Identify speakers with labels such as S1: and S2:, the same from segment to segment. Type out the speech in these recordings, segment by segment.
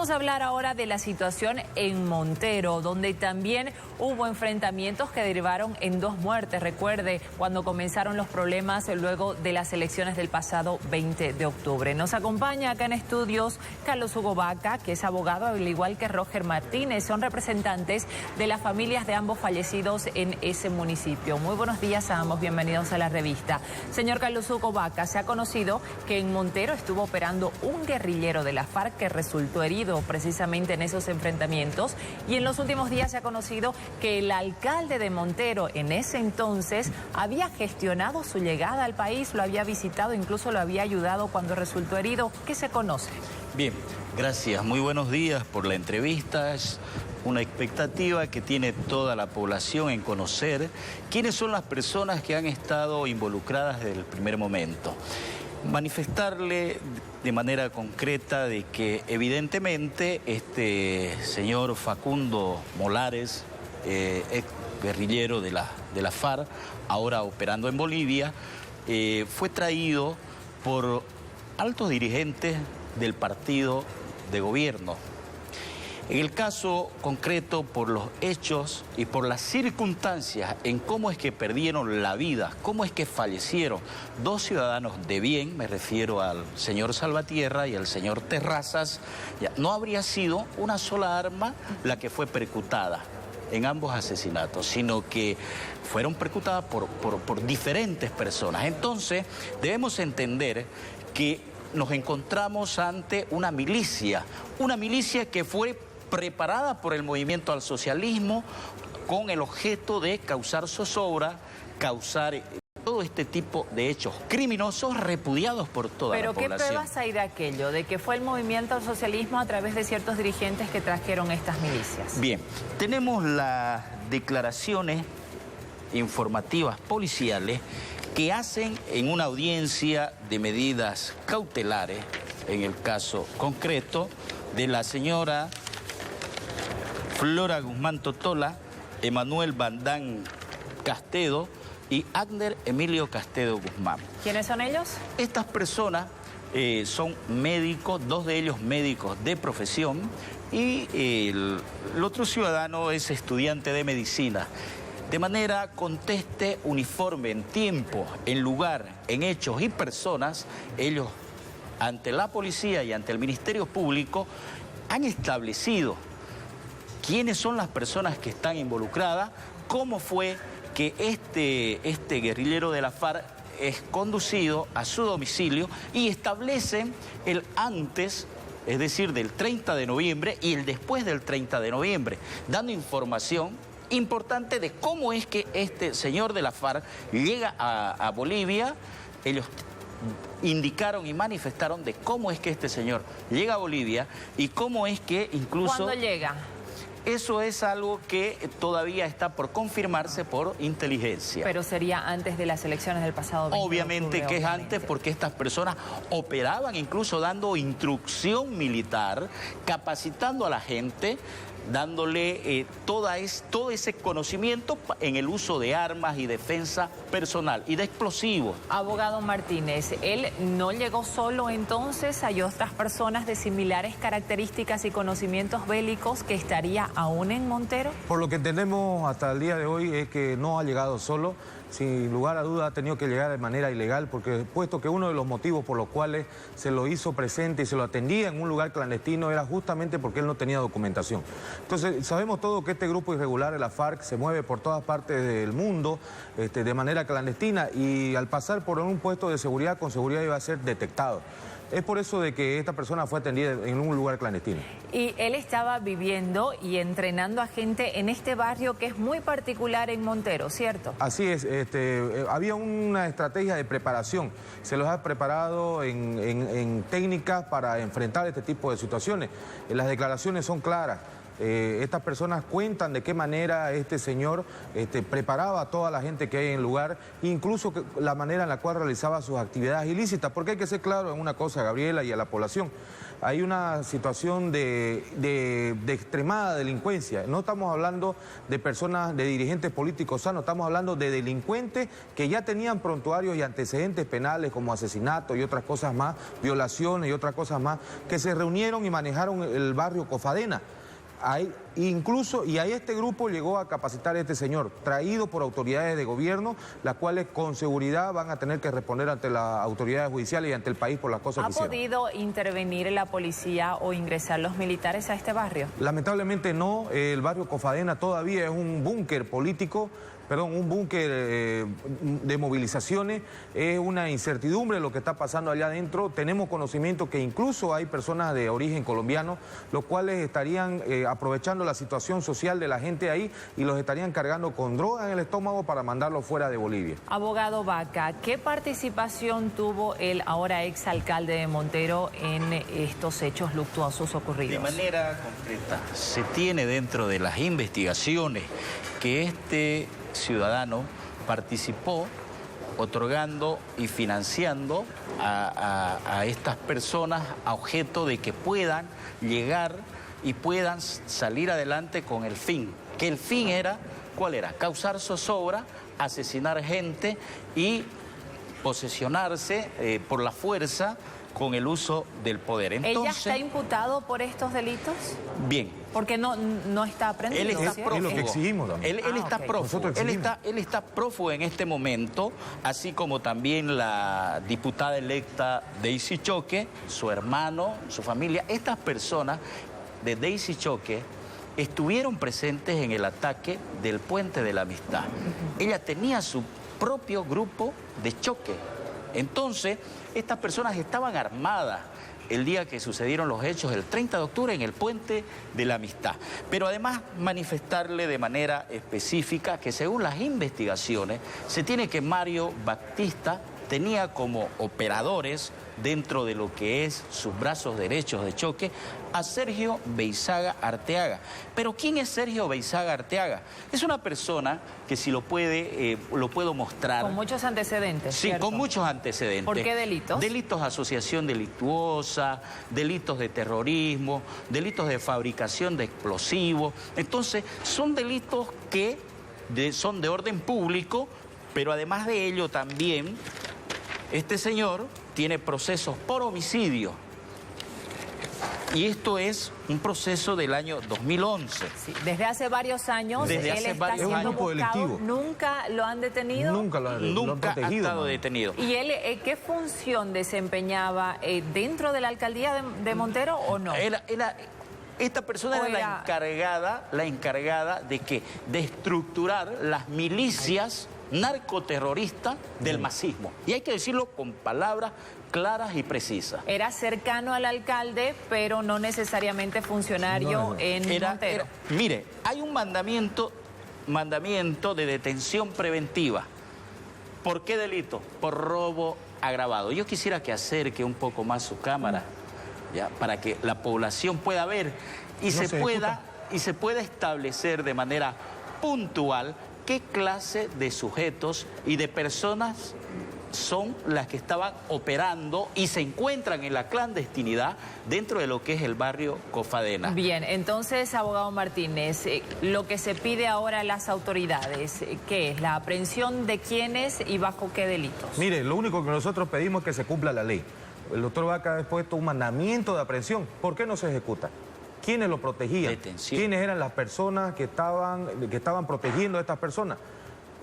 S1: Vamos a hablar ahora de la situación en Montero, donde también hubo enfrentamientos que derivaron en 2 muertes. Recuerde, cuando comenzaron los problemas luego de las elecciones del pasado 20 de octubre. Nos acompaña acá en estudios Carlos Hugo Vaca, que es abogado, al igual que Roger Martínez. Son representantes de las familias de ambos fallecidos en ese municipio. Muy buenos días a ambos, bienvenidos a la revista. Señor Carlos Hugo Vaca, se ha conocido que en Montero estuvo operando un guerrillero de la FARC que resultó herido precisamente en esos enfrentamientos, y en los últimos días se ha conocido que el alcalde de Montero en ese entonces había gestionado su llegada al país, lo había visitado, incluso lo había ayudado cuando resultó herido. ¿Qué se conoce?
S2: Bien, gracias. Muy buenos días por la entrevista. Es una expectativa que tiene toda la población en conocer quiénes son las personas que han estado involucradas desde el primer momento. Manifestarle de manera concreta de que evidentemente este señor Facundo Molares, ex guerrillero de la FARC, ahora operando en Bolivia, fue traído por altos dirigentes del partido de gobierno. En el caso concreto, por los hechos y por las circunstancias en cómo es que perdieron la vida, cómo es que fallecieron 2 ciudadanos de bien, me refiero al señor Salvatierra y al señor Terrazas, no habría sido una sola arma la que fue percutada en ambos asesinatos, sino que fueron percutadas por diferentes personas. Entonces, debemos entender que nos encontramos ante una milicia que fue preparada por el movimiento al socialismo con el objeto de causar zozobra, causar todo este tipo de hechos criminosos repudiados por toda la población.
S1: ¿Pero qué pruebas hay de aquello, de que fue el movimiento al socialismo a través de ciertos dirigentes que trajeron estas milicias?
S2: Bien, tenemos las declaraciones informativas policiales que hacen en una audiencia de medidas cautelares, en el caso concreto de la señora Flora Guzmán Totola, Emanuel Bandán Castedo y Agner Emilio Castedo Guzmán.
S1: ¿Quiénes son ellos?
S2: Estas personas son médicos, 2 de ellos médicos de profesión, y el otro ciudadano es estudiante de medicina. De manera conteste, uniforme, en tiempo, en lugar, en hechos y personas, ellos ante la policía y ante el Ministerio Público han establecido quiénes son las personas que están involucradas, cómo fue que este guerrillero de la FARC es conducido a su domicilio, y establecen el antes, es decir, del 30 de noviembre y el después del 30 de noviembre, dando información importante de cómo es que este señor de la FARC llega a Bolivia. Ellos indicaron y manifestaron de cómo es que este señor llega a Bolivia y cómo es que incluso...
S1: ¿Cuándo llega?
S2: Eso es algo que todavía está por confirmarse por inteligencia.
S1: Pero sería antes de las elecciones del pasado 20
S2: Obviamente
S1: de octubre,
S2: que es antes, porque estas personas operaban incluso dando instrucción militar, capacitando a la gente, dándole todo ese conocimiento en el uso de armas y defensa personal y de explosivos.
S1: Abogado Martínez, ¿él no llegó solo entonces? ¿Hay otras personas de similares características y conocimientos bélicos que estaría aún en Montero?
S3: Por lo que entendemos hasta el día de hoy es que no ha llegado solo. Sin lugar a duda ha tenido que llegar de manera ilegal, porque puesto que uno de los motivos por los cuales se lo hizo presente y se lo atendía en un lugar clandestino era justamente porque él no tenía documentación. Entonces sabemos todo que este grupo irregular de la FARC se mueve por todas partes del mundo de manera clandestina, y al pasar por un puesto de seguridad, con seguridad iba a ser detectado. Es por eso de que esta persona fue atendida en un lugar clandestino.
S1: Y él estaba viviendo y entrenando a gente en este barrio que es muy particular en Montero, ¿cierto?
S3: Así es, había una estrategia de preparación. Se los ha preparado en técnicas para enfrentar este tipo de situaciones. Las declaraciones son claras. Estas personas cuentan de qué manera este señor preparaba a toda la gente que hay en el lugar, incluso la manera en la cual realizaba sus actividades ilícitas, porque hay que ser claro en una cosa, Gabriela, y a la población. Hay una situación de extremada delincuencia. No estamos hablando de personas, de dirigentes políticos sanos, estamos hablando de delincuentes que ya tenían prontuarios y antecedentes penales como asesinatos y otras cosas más, violaciones y otras cosas más, que se reunieron y manejaron el barrio Cofadena. Y ahí este grupo llegó a capacitar a este señor, traído por autoridades de gobierno, las cuales con seguridad van a tener que responder ante las autoridades judiciales y ante el país por las cosas que hicieron.
S1: ¿Ha podido intervenir la policía o ingresar los militares a este barrio?
S3: Lamentablemente no, el barrio Cofadena todavía es un búnker político, un búnker de movilizaciones, es una incertidumbre lo que está pasando allá adentro. Tenemos conocimiento que incluso hay personas de origen colombiano, los cuales estarían aprovechando la situación social de la gente ahí y los estarían cargando con drogas en el estómago para mandarlos fuera de Bolivia.
S1: Abogado Vaca, ¿qué participación tuvo el ahora exalcalde de Montero en estos hechos luctuosos ocurridos?
S2: De manera concreta, se tiene dentro de las investigaciones que este ciudadano participó otorgando y financiando a estas personas a objeto de que puedan llegar y puedan salir adelante con el fin. Que el fin era, ¿cuál era? Causar zozobra, asesinar gente y posesionarse por la fuerza con el uso del poder. Entonces,
S1: ¿ella está imputado por estos delitos?
S2: Bien.
S1: Porque no está aprendido.
S2: Él está prófugo.
S3: Es lo que exigimos también.
S2: Él está
S3: okay.
S2: prófugo. Él está prófugo en este momento, así como también la diputada electa Daisy Choque, su hermano, su familia. Estas personas de Daisy Choque estuvieron presentes en el ataque del Puente de la Amistad. Ella tenía su propio grupo de choque. Entonces, estas personas estaban armadas el día que sucedieron los hechos, el 30 de octubre, en el Puente de la Amistad. Pero además manifestarle de manera específica que según las investigaciones, se tiene que Mario Baptista tenía como operadores dentro de lo que es sus brazos derechos de choque a Sergio Beizaga Arteaga. Pero ¿quién es Sergio Beizaga Arteaga? Es una persona que si lo puedo mostrar.
S1: Con muchos antecedentes.
S2: Sí,
S1: ¿cierto?
S2: con muchos antecedentes.
S1: ¿Por qué delitos?
S2: Delitos de asociación delictuosa, delitos de terrorismo, delitos de fabricación de explosivos. Entonces, son delitos que son de orden público, pero además de ello también este señor tiene procesos por homicidio. Y esto es un proceso del año 2011.
S1: Sí, desde hace varios años él está siendo buscado. ¿Nunca lo han detenido?
S3: Nunca lo han
S2: estado detenido.
S1: ¿Y él qué función desempeñaba dentro de la alcaldía de Montero o no?
S2: Esta persona era la encargada de estructurar las milicias narcoterroristas del masismo. Y hay que decirlo con palabras claras y precisas.
S1: Era cercano al alcalde, pero no necesariamente funcionario en Montero.
S2: Mire, hay un mandamiento de detención preventiva. ¿Por qué delito? Por robo agravado. Yo quisiera que acerque un poco más su cámara, ¿ya? Para que la población pueda ver y se pueda establecer de manera puntual qué clase de sujetos y de personas son las que estaban operando y se encuentran en la clandestinidad dentro de lo que es el barrio Cofadena.
S1: Bien, entonces, abogado Martínez, lo que se pide ahora a las autoridades, ¿qué es? ¿La aprehensión de quiénes y bajo qué delitos?
S3: Mire, lo único que nosotros pedimos es que se cumpla la ley. El doctor Vaca ha puesto un mandamiento de aprehensión. ¿Por qué no se ejecuta? ¿Quiénes lo protegían?
S2: Detención.
S3: ¿Quiénes eran las personas que estaban protegiendo a estas personas?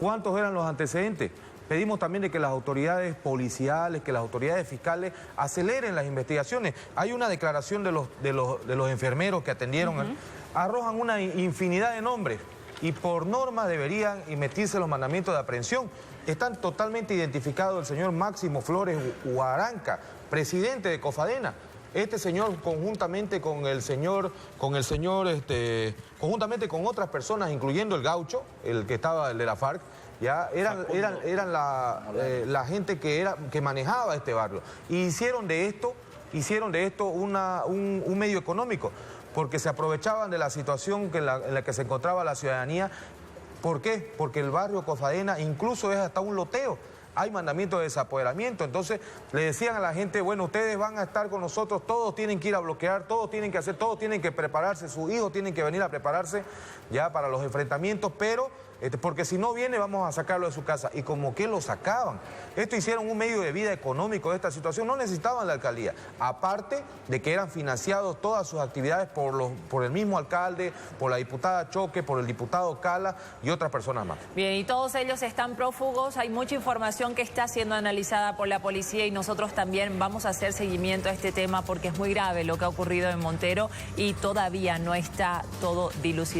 S3: ¿Cuántos eran los antecedentes? Pedimos también de que las autoridades policiales, que las autoridades fiscales aceleren las investigaciones. Hay una declaración de los enfermeros que atendieron, arrojan una infinidad de nombres y por norma deberían emitirse los mandamientos de aprehensión. Están totalmente identificados el señor Máximo Flores Huaranca, presidente de Cofadena. Este señor conjuntamente conjuntamente con otras personas, incluyendo el gaucho, el de la FARC, ya eran la gente que manejaba este barrio. Y hicieron de esto hicieron de esto un medio económico, porque se aprovechaban de la situación en la que se encontraba la ciudadanía. ¿Por qué? Porque el barrio Cosadena incluso es hasta un loteo. Hay mandamientos de desapoderamiento, entonces le decían a la gente, bueno, ustedes van a estar con nosotros, todos tienen que ir a bloquear, todos tienen que hacer, todos tienen que prepararse, sus hijos tienen que venir a prepararse ya para los enfrentamientos, pero porque si no viene vamos a sacarlo de su casa. Y como que lo sacaban. Esto hicieron un medio de vida económico de esta situación, no necesitaban la alcaldía, aparte de que eran financiados todas sus actividades por el mismo alcalde, por la diputada Choque, por el diputado Cala y otras personas más.
S1: Bien, y todos ellos están prófugos, hay mucha información que está siendo analizada por la policía y nosotros también vamos a hacer seguimiento a este tema porque es muy grave lo que ha ocurrido en Montero y todavía no está todo dilucidado.